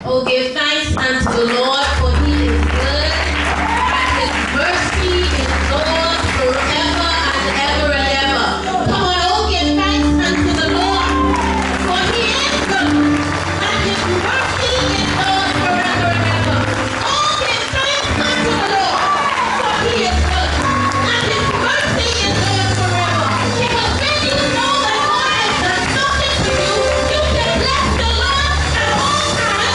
Oh, give thanks unto the Lord, for he is good, and his mercy endures forever and ever and ever. Come on, oh, give thanks unto the Lord, for he is good, and his mercy endures forever and ever. Oh, give thanks unto the Lord, for he is good, and his mercy endures forever. Because when you know that God has done something to you, you can bless the Lord at all times.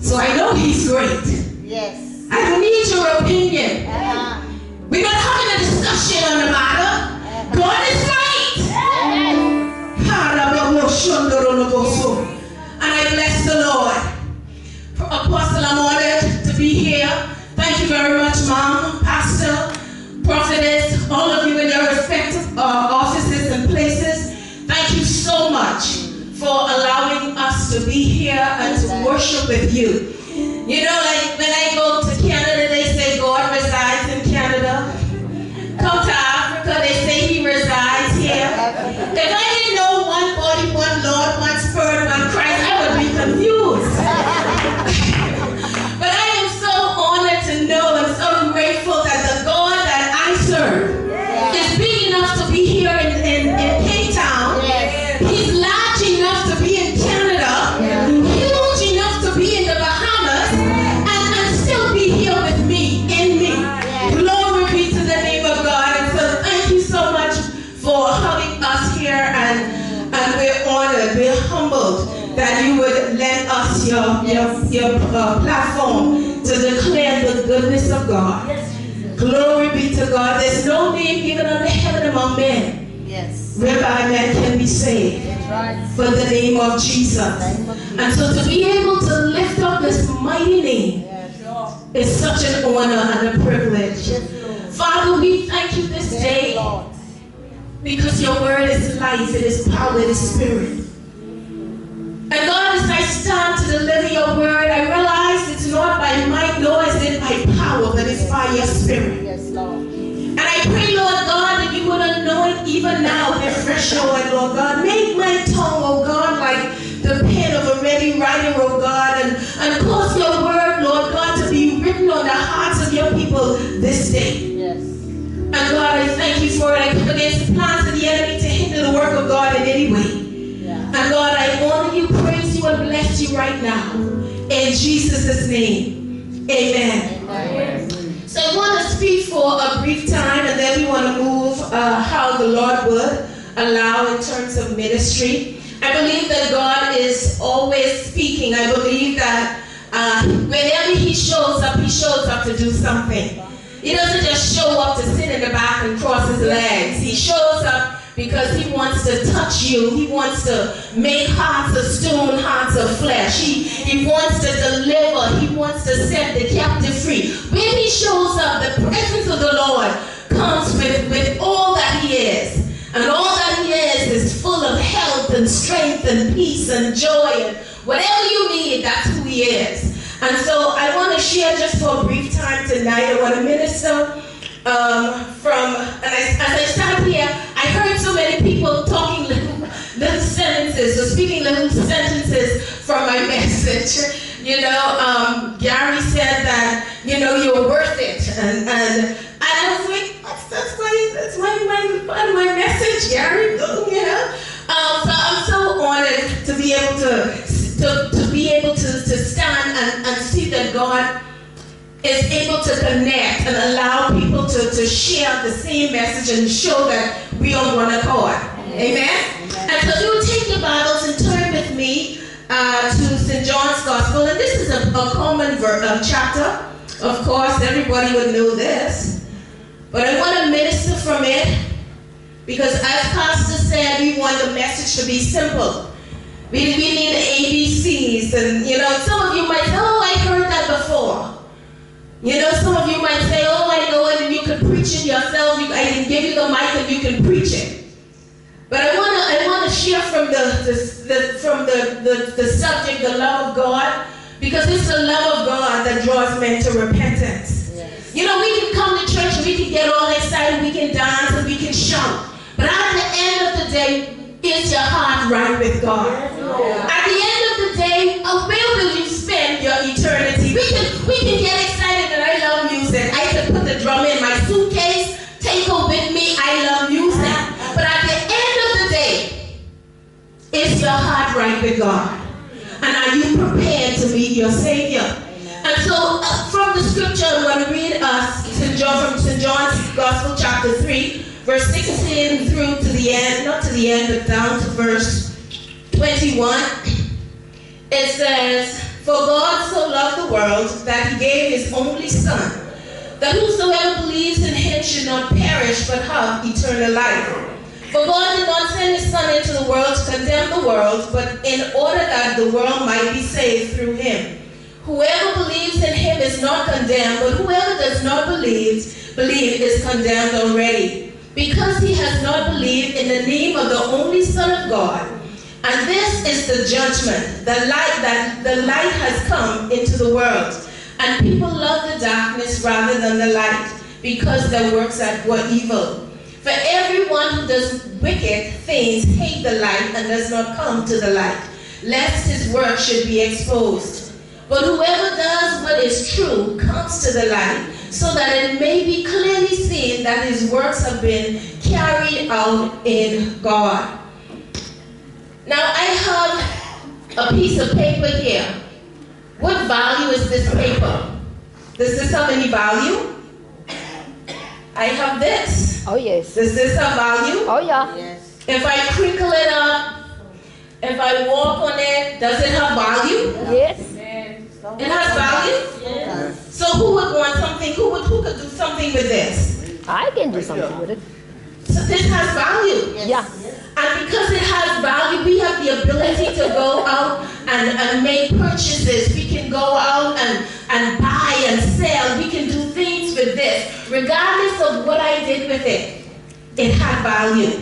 So I know he's great. Yes. I don't need your opinion. We're not having a discussion on the matter. God is great. And I bless the Lord. Apostle, I'm honored to be here. Thank you very much, Mom, Pastor, Prophetess, all of you in your respective offices and places. Thank you so much for allowing us to be here and to worship with you. You know, like when I go to Canada, they say God resides in Canada. Come to Africa, they say he resides here. If I didn't know one body, one Lord, one Spirit, one Christ, I would be confused. But I am so honored to know and so grateful that the God that I serve is big enough to be here in K-Town. He's large enough to be in Canada, huge enough to be in the Bahamas, and still be here with me, in me. Glory be to the name of God. And so thank you so much for having us here, and we're honored, we're humbled that you would lend us your platform to declare the goodness of God. Glory be to God. There's no name given under heaven among men whereby men can be saved, for the name of Jesus. And so to be able to lift up this mighty name is such an honor and a privilege. Father, we thank you this day because your word is life, it is power, it is spirit. And God, as I stand to deliver your word, I realize it's not by might, nor is it by power, but it's by your spirit. And I pray, Lord God, that you would anoint even now with fresh oil, Lord God. Make my tongue, oh God, like the pen of a ready writer, oh God, and cause your word, Lord God, to be written on the hearts of your people this day. And God, I thank you for it. I come against the plans of the enemy to hinder the work of God in any way. And God, I honor you, praise you, and bless you right now. In Jesus' name, amen. So I want to speak for a brief time, and then we want to move how the Lord would allow in terms of ministry. I believe that God is always speaking. I believe that whenever he shows up to do something. He doesn't just show up to sit in the back and cross his legs. He shows up because he wants to touch you. He wants to make hearts of stone, hearts of flesh. He wants to deliver. He wants to set the captive free. When he shows up, the presence of the Lord comes with all that he is. And all that he is full of health and strength and peace and joy. And whatever you need, that's who he is. And so I want to share just for a brief time tonight. I want to minister as I stand here, I heard so many people talking little sentences or speaking little sentences from my message. You know, Gary said that, you know, you're worth it. And I was like, that's my message, Gary. You know? So I'm so honored to be able to stand and see that God is able to connect and allow people to share the same message and show that we are one accord. Amen? And so you take your Bibles and turn with me to St. John's Gospel. And this is a common chapter. Of course, everybody would know this. But I want to minister from it because as Pastor said, we want the message to be simple. We need the ABCs. And, you know, some of you might say, oh, I heard that before. You know, some of you might say, oh, I know it, and you can preach it yourself. I can give you the mic and you can preach it. But I want to share from the subject, the love of God, because it's the love of God that draws men to repentance. Yes. You know, we can come to church and we can get all excited, we can dance and we can shout. But at the end of the day, is your heart right with God? Yes. At the end of the day, where will you spend your eternity? We can get excited that I love music. I can put the drum in my suitcase, take it with me, I love music. But at the end of the day, is your heart right with God? And are you prepared to meet your Savior? And so from the scripture, I'm going to read from St. John's Gospel, chapter 3, verse 16 through to the end, not to the end, but down to verse 21. It says, "For God so loved the world that he gave his only Son, that whosoever believes in him should not perish but have eternal life. For God did not send his Son into the world to condemn the world, but in order that the world might be saved through him. Whoever believes in him is not condemned, but whoever does not believe is condemned already, because he has not believed in the name of the only Son of God. And this is the judgment, the light has come into the world, and people love the darkness rather than the light, because their works were evil. For everyone who does wicked things hate the light and does not come to the light, lest his work should be exposed. But whoever does what is true comes to the light, so that it may be clearly seen that his works have been carried out in God." Now I have a piece of paper here. What value is this paper? Does this have any value? I have this. Oh yes. Does this have value? Oh yeah. Yes. If I crinkle it up, if I walk on it, does it have value? Yes. It has value? Yes. So who would want something, who could do something with this? I can do something with it. So this has value. Yes. Yeah. And because it has value, we have the ability to go out and make purchases. We can go out and buy and sell. We can do things with this. Regardless of what I did with it, it had value.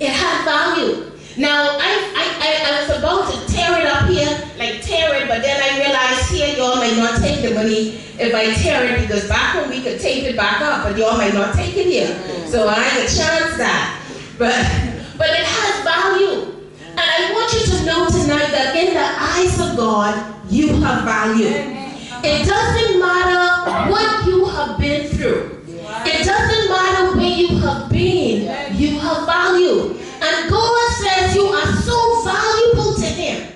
It had value. Now, I was about to tear it up here, like tear it, but then I realized here y'all might not take the money if I tear it, because back when we could tape it back up, but y'all might not take it here. So I ain't a chance that. But it has value. And I want you to know tonight that in the eyes of God, you have value. It doesn't matter what you have been through. It doesn't matter where you have been. You have value. And God says you are so valuable to him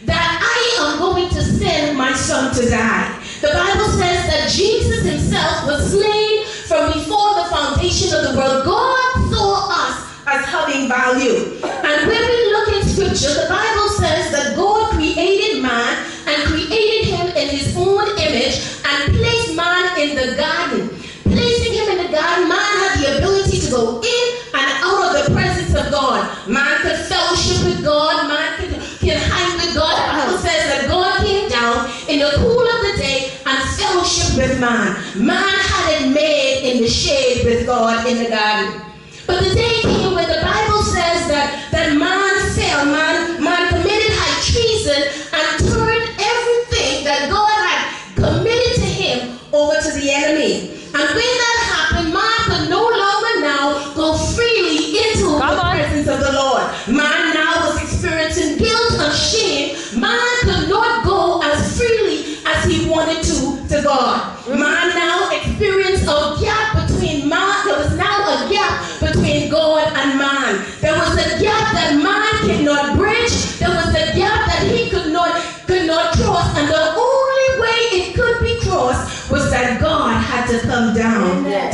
that I am going to send my Son to die. The Bible says that Jesus himself was slain from before the foundation of the world. God saw us as having value. And when we look in scripture, the Bible says that God created man and created him in his own image and placed man in the garden. Placing him in the garden, man had the ability to go in and out of the presence of God. Man could fellowship with God. Man can hide with God. The Bible says that God came down in the cool of the day and fellowship with man. Man had it made in the shade with God in the garden. But the day came when the Bible says that man fell, man committed high treason and turned everything that God had committed to him over to the enemy. And when that happened, man could no longer now go freely into the presence of the Lord. Man now was experiencing guilt and shame. Man could not go as freely as he wanted to God. Man now experienced a gap between man. There was now a gap between God and man. There was a gap that man could not bridge. There was a gap that he could not cross. And the only way it could be crossed was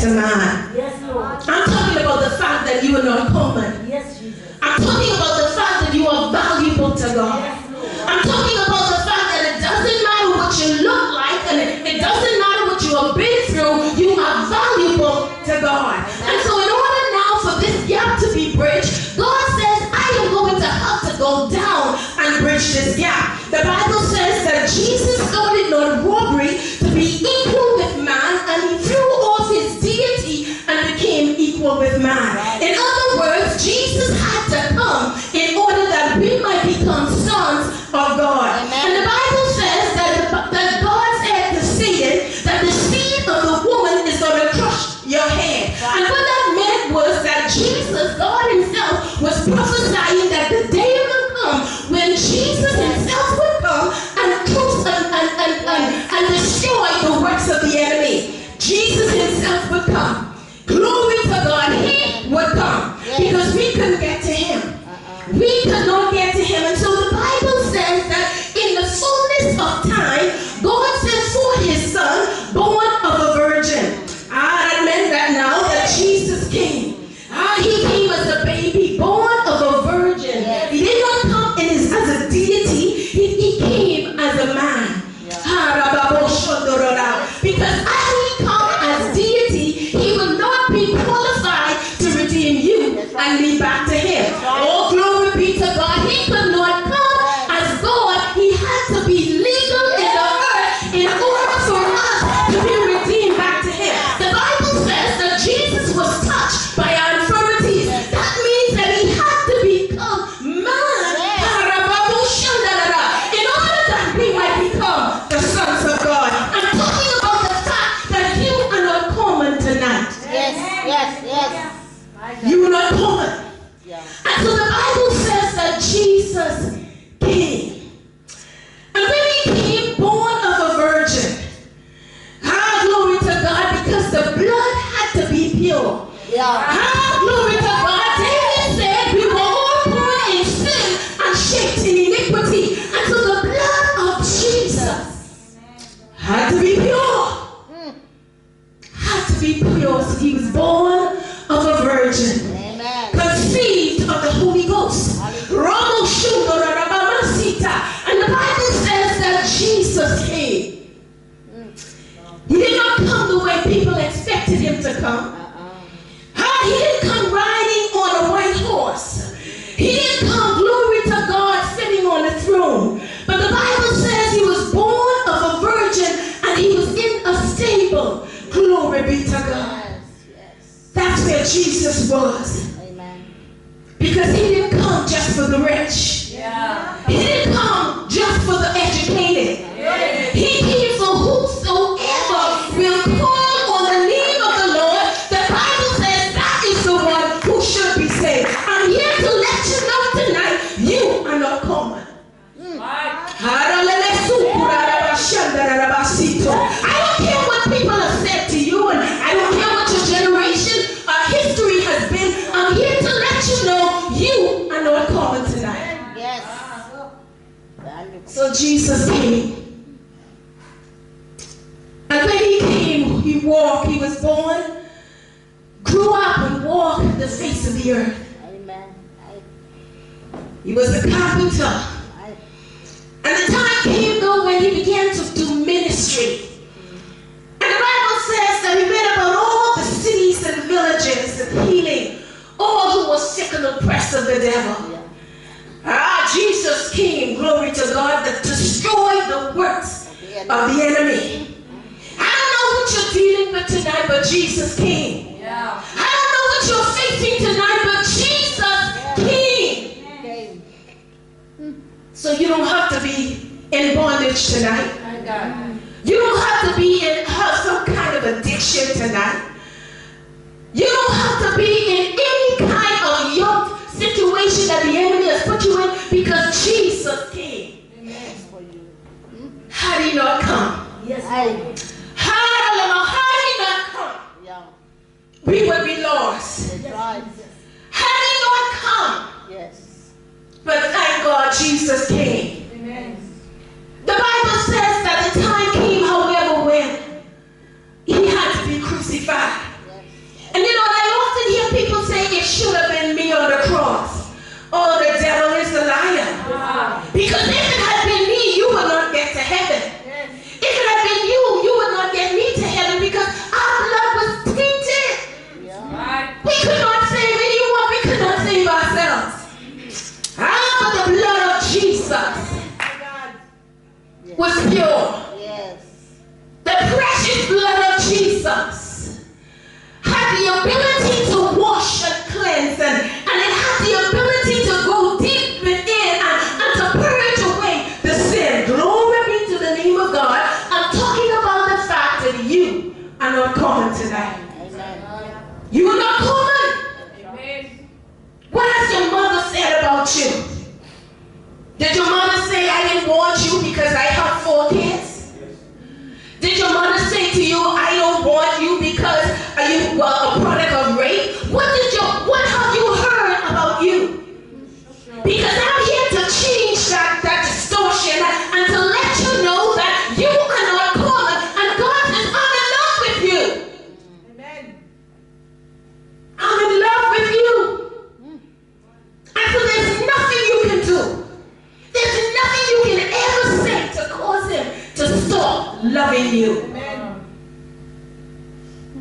to man. Yes, Lord. I'm talking about the fact that you are not common. Yes, Jesus. I'm talking about the fact that you are valuable to God. Yes, Lord. I'm talking about the fact that it doesn't matter what you look like and it doesn't matter what you have been through, you are valuable to God. And so in order now for this gap to be bridged, God says, I am going to have to go down and bridge this gap. The Bible says that Jesus started not robbery to be equal with man, and he threw off his deity and became equal with man. In other words, Jesus had to come in order that we might become sons of God. Amen. And the Bible says that God said to Satan that the seed of the woman is going to crush your head. And what that meant was that Jesus, God himself, was prophesying that the day will come when Jesus himself would come and destroy the works of the enemy. Jesus himself would come. Glory to God, he would come. Because we couldn't get to him. We could not get to him. And so the Bible says that in the fullness of time, God sent forth his son, born of a virgin. That meant that now that Jesus came. He came as a baby, born of a virgin. He did not come as a deity. He came as a man. Because as he comes as deity, he will not be qualified to redeem you and me back to him. Oh, glory be to God. He could not come as God. He had to be legal in the earth in order for us to be redeemed back to him. The Bible says that Jesus was touched by our infirmities. That means that he had to become man in order that we might become the sons of God. I'm talking about the fact that you are not common tonight. Yes. You are not common. And so the Bible says that Jesus came. And when he came, born of a virgin. Glory to God, because the blood had to be pure. Glory to God. David said we were all born in sin and shaped in iniquity. And so the blood of Jesus had to be pure. Had to be pure. So he was born of a virgin. Conceived of the Holy Ghost. And the Bible says that Jesus came. He did not come the way people expected him to come. He didn't come riding on a white horse. He didn't come, glory to God, sitting on a throne. But the Bible says he was born of a virgin and he was in a stable. Glory be to God. That's where Jesus was. Because he didn't come just for the rich. He didn't come just for the educated. He came for whosoever will call on the name of the Lord. The Bible says that is the one who should be saved. I'm here to let you know tonight, you are not common. I don't care what people have said to you, and I don't care what your generation history has been. I'm here to let you know you are not common tonight. So Jesus came. And when he came, he walked. He was born, grew up, and walked the face of the earth. He was a carpenter. And the time came, though, when he began to do ministry. And the Bible says that he went about all the cities and villages and healing all who were sick and oppressed of the devil. Jesus came, glory to God, to destroy the works of the enemy. I don't know what you're dealing with tonight, but Jesus came. I don't know what you're facing tonight, but Jesus came. So you don't have to be in bondage tonight. You don't have to have some kind of addiction tonight. You don't have to be in any kind of yoke situation that the enemy has put you in, because Jesus came. Had he not come? Had he not come? We would be lost. Had he not come? But thank God Jesus came. The Bible says that the time came, however, when he had to be crucified. You are not common. What has your mother said about you? Did your mother say, I didn't want you because I have 4 kids? Did your mother say to you, I don't want you because you were a product of rape? What have you heard about you? Because I'm here to change that distortion and to let you know that you are not common and God is in love with you. Amen. I'm in love with you. And so there's nothing you can do. There's nothing you can ever say to cause him to stop loving you. Amen.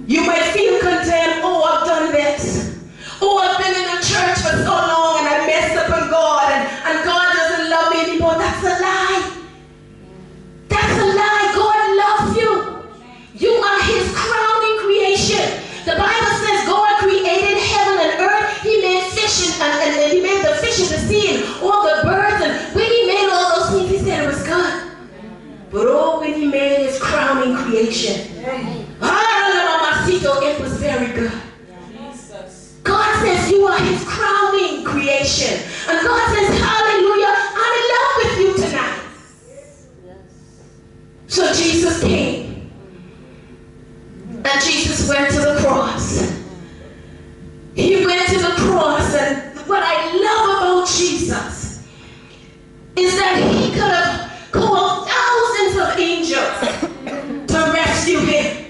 You might feel condemned. Oh, I've done this. Oh, I've been in the church for so long and I messed up on God and God doesn't love me anymore. That's a lie. That's a lie. God loves you. You are his crowning creation. The Bible says God created heaven and earth. He made fish and he made the fish in the sea and all the birds. And when he made all those things, he said it was good. But oh, when he made his crowning creation, it was very good. God says you are his crowning creation. And God says, hallelujah, I'm in love with you tonight. So Jesus came. And Jesus went to the cross. He went to the cross. And what I love about Jesus is that he could have called thousands of angels to rescue him.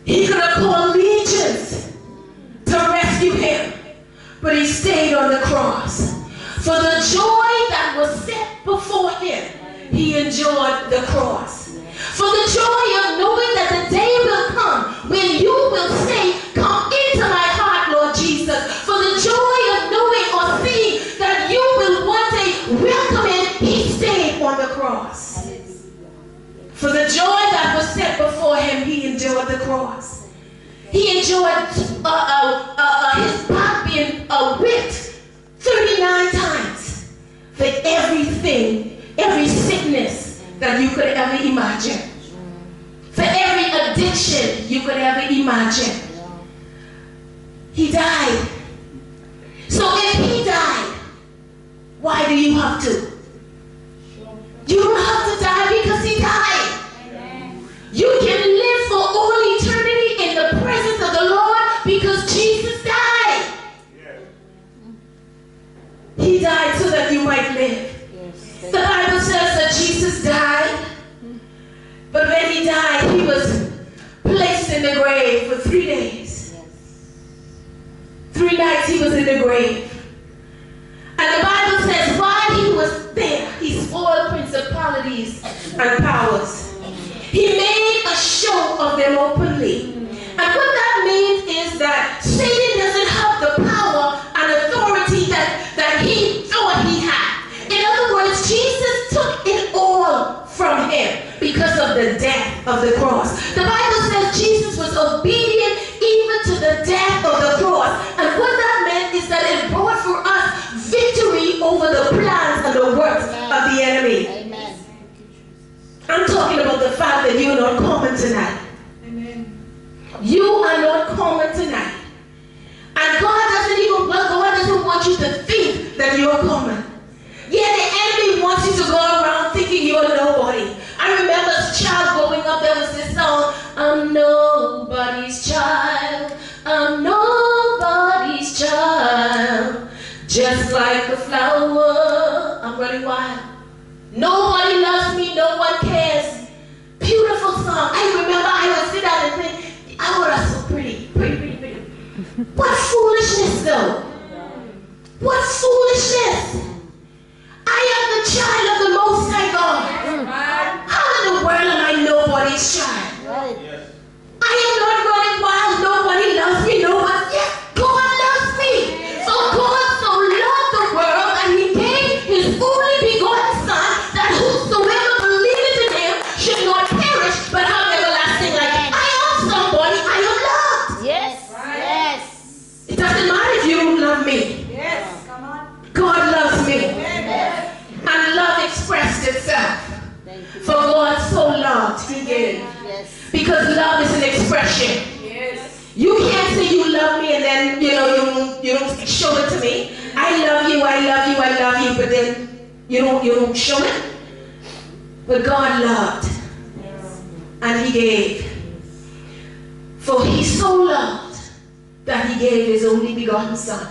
He could have called legions to rescue him, but he stayed on the cross. For the joy that was set before him, he endured the cross. For the joy of knowing that the day will come when you will say, come into my heart, Lord Jesus. For the joy of knowing or seeing that you will one day welcome him, he stayed on the cross. For the joy that was set before him, he endured the cross. He endured his back being whipped 39 times for everything, every sickness that you could ever imagine. For every addiction you could ever imagine. He died. So if he died, why do you have to? You don't have to die because he died. You can live for all eternity in the presence of the Lord because Jesus died. He died so that you might live. The Bible says that Jesus died, but when he died, he was placed in the grave for 3 days. 3 nights he was in the grave. And the Bible says while he was there, he spoiled principalities and powers. He made a show of them openly. And what that means is that Satan doesn't have the power and authority that he thought he had. In other words, Jesus took it all from him because of the death of the cross. The Bible says Jesus was obedient even to the death of the cross. And what that meant is that it brought for us victory over the plans and the works of the enemy. Amen. I'm talking about the fact that you're not common tonight. Amen. You are not common tonight. And God doesn't want you to think that you're common. Yeah, the enemy wants you to go around thinking you're nobody. I remember as a child growing up, there was this song, I'm nobody's child, I'm nobody's child, just like a flower, I'm running wild. Nobody loves me, no one cares. Beautiful song. I remember I would sit down and think, oh, that's so pretty, pretty. What foolishness though? What foolishness? I am the child of the Most High God. How in the world am I nobody's child? I am not running wild. Nobody loves me. No one. Yes, God loves me. For God so loved the world that he gave his only begotten Son, that whosoever believeth in him love me and then, you don't show it to me. I love you, I love you, I love you, but then you don't show it. But God loved and he gave. For he so loved that he gave his only begotten Son,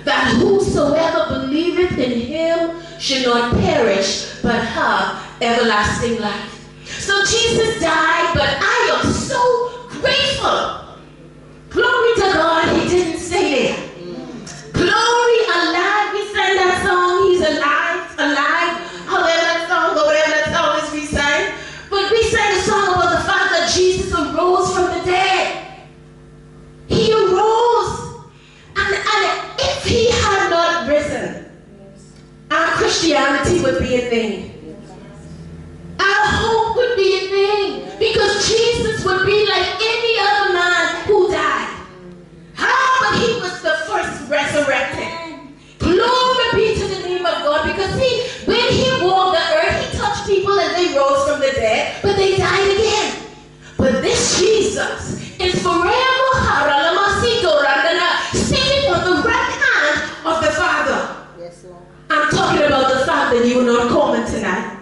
that whosoever believeth in him should not perish, but have everlasting life. So Jesus died, but I am so grateful. Glory to God, he didn't stay there. Glory, alive, we sang that song, he's alive, however that song, or whatever that song is we sang. But we sang a song about the fact that Jesus arose from the dead. He arose. And if he had not risen, our Christianity would be in vain. Our hope would be in vain, because Jesus would be like any other man who died. But he was the first resurrected. Glory be to the name of God, because when he walked the earth, he touched people and they rose from the dead, but they died again. But this Jesus is forever sitting on the right hand of the Father. Yes, Lord. I'm talking about the fact that you are not common tonight.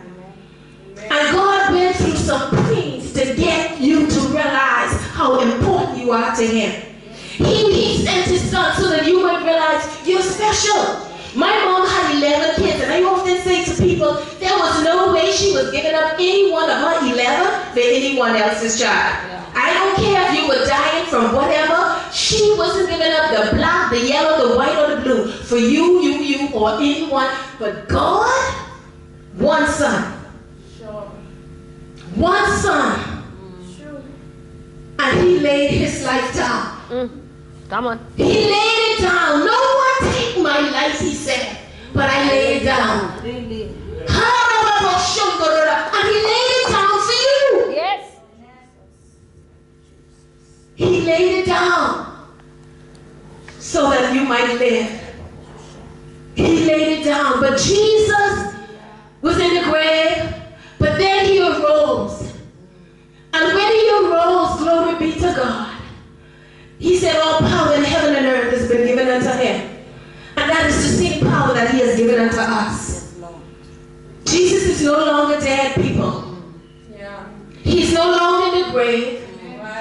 And God went through some pains to get you to realize how important you are to him. He sent his Son so that you would realize you're special. My mom had 11 kids, and I often say to people, there was no way she was giving up any one of her 11 for anyone else's child. Yeah. I don't care if you were dying from whatever, she wasn't giving up the black, the yellow, the white, or the blue for you, or anyone. But God, one Son. Sure. One Son. Sure. And he laid his life down. Come on. He laid it down. No one take my life, he said, but I lay it down. Really? And he laid it down for you. Yes. He laid it down so that you might live. He laid it down. But Jesus was in the grave, but then he arose. And when he arose, glory be to God, he said, all power in heaven and earth has been given unto him. And that is the same power that he has given unto us. Jesus is no longer dead, people. Yeah. He's no longer in the grave.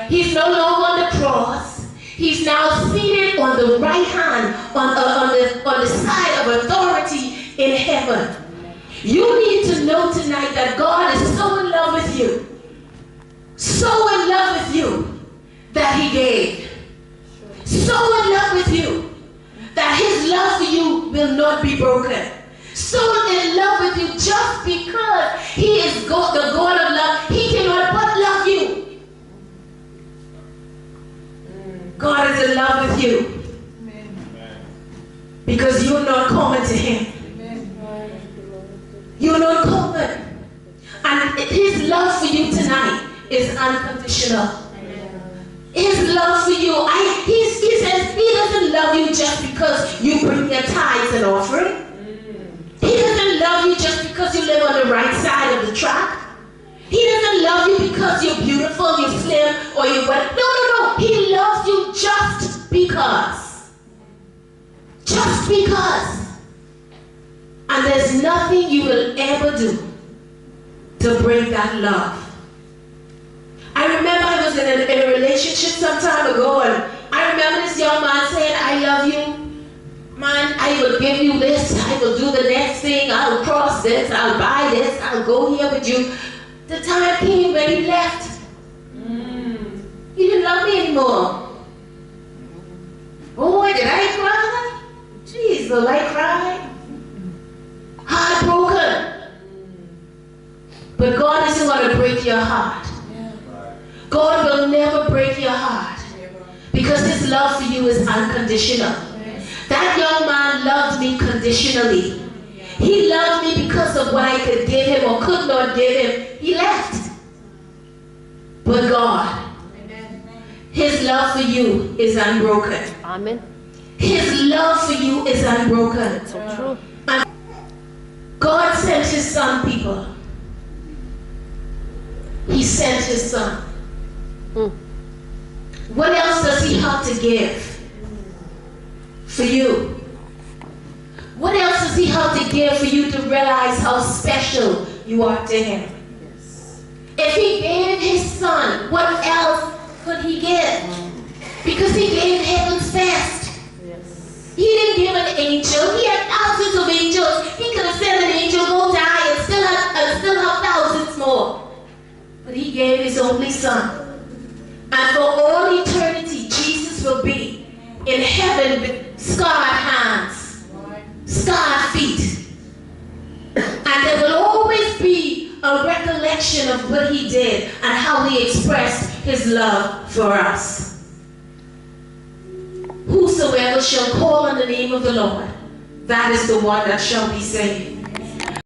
He's no longer on the cross. He's now seated on the right hand, on the side of authority in heaven. You need to know tonight that God is so in love with you. So in love with you that he gave. So in love with you that his love for you will not be broken. So in love with you just because he is God, the God of love, he cannot but love you. God is in love with you. Because you're not common to him. You're not common. And his love for you tonight is unconditional. His love for you, he says he doesn't love you just because you bring your tithes and offering. He doesn't love you just because you live on the right side of the track. He doesn't love you because you're beautiful, you're slim, or you're wet. No. He loves you just because. Just because. And there's nothing you will ever do to break that love. I remember I was in a relationship some time ago, and I remember this young man saying, I love you. Man, I will give you this, I will do the next thing, I'll cross this, I'll buy this, I'll go here with you. The time came when he left. He didn't love me anymore. Boy, did I cry? Jeez, will I cry? Heartbroken. But God isn't going to break your heart. God will never break your heart because his love for you is unconditional. That young man loved me conditionally. He loved me because of what I could give him or could not give him. He left. But God, his love for you is unbroken. Amen. His love for you is unbroken. So true. And God sent his Son, people. He sent his Son. What else does he have to give for you? What else does he have to give for you to realize how special you are to him? If he gave his son, what else could he give? Because he gave heaven's best. He didn't give an angel. He had thousands of angels. He could have sent an angel, go die, and still have thousands more. But he gave his only son. And for all eternity, Jesus will be in heaven with scarred hands, scarred feet. And there will always be a recollection of what he did and how he expressed his love for us. Whosoever shall call on the name of the Lord, that is the one that shall be saved.